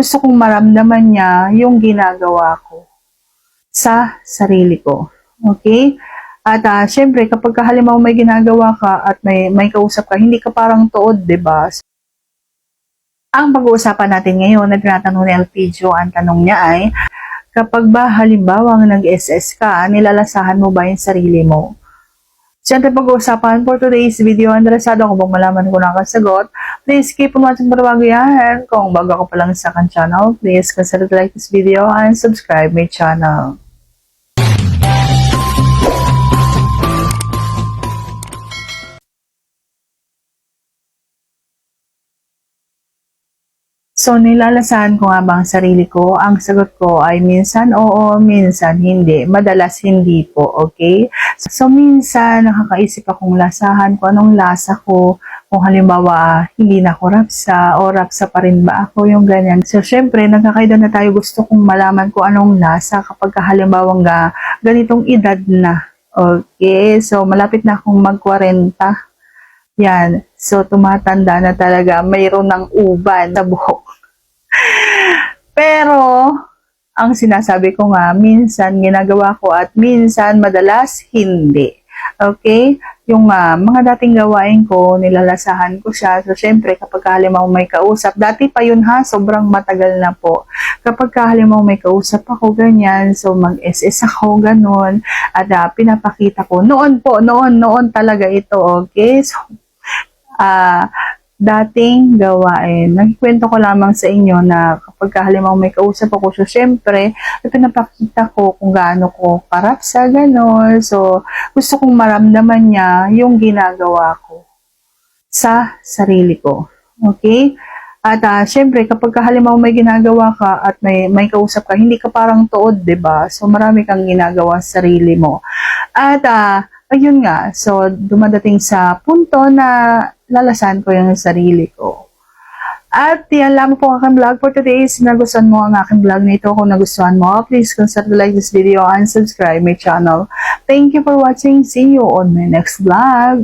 Gusto kong maramdaman niya yung ginagawa ko sa sarili ko. Okay? At syempre, kapag halimbawa may ginagawa ka at may kausap ka, hindi ka parang tuod, diba? Ang pag-uusapan natin ngayon, nagtatanong ni Elpidio, ang tanong niya ay, kapag ba halimbawa nag-SS ka, nilalasahan mo ba yung sarili mo? Siyempre pag-uusapan for today's video, interesado kung bang malaman ko na kasagot, please keep on watching para bago yan. Kung bago ka pa lang sa akin channel, please consider to like this video and subscribe my channel. So, nilalasahan ko nga ba ang sarili ko? Ang sagot ko ay minsan oo, minsan hindi. Madalas hindi po, okay? So, minsan nakakaisip akong lasahan kung anong lasa ko. Kung halimbawa, hindi na ako rapsa o rapsa pa rin ba ako, yung ganyan. So, syempre, nagkakaida na tayo, gusto kong malaman kung anong lasa kapag halimbawa nga ganitong edad na. Okay? So, malapit na akong mag-40. Yan. So, tumatanda na talaga. Mayroon ng uban sa buhok. Pero, ang sinasabi ko nga, minsan ginagawa ko at minsan madalas hindi. Okay? Yung mga dating gawain ko, nilalasahan ko siya. So, syempre, kapag halimbawa may kausap, dati pa yun ha, sobrang matagal na po. Kapag halimbawa may kausap ako, ganyan, so mag-SS ako, ganun, at pinapakita ko. Noon talaga ito, okay? So, dating gawain. Nagkikwento ko lamang sa inyo na kapag halimbawa may kausap ako, so syempre, pinapakita ko kung gaano ko karapsa, gano'n. So, gusto kong maramdaman niya yung ginagawa ko sa sarili ko. Okay? At syempre, kapag halimbawa may ginagawa ka at may kausap ka, hindi ka parang tuod, diba? So, marami kang ginagawa sa sarili mo. At, ayun nga, so dumadating sa punto na lalasan ko yung sarili ko. At yan lang po ang aking vlog for today. If nagustuhan mo ang aking vlog na ito, kung nagustuhan mo, please consider to like this video and subscribe my channel. Thank you for watching. See you on my next vlog.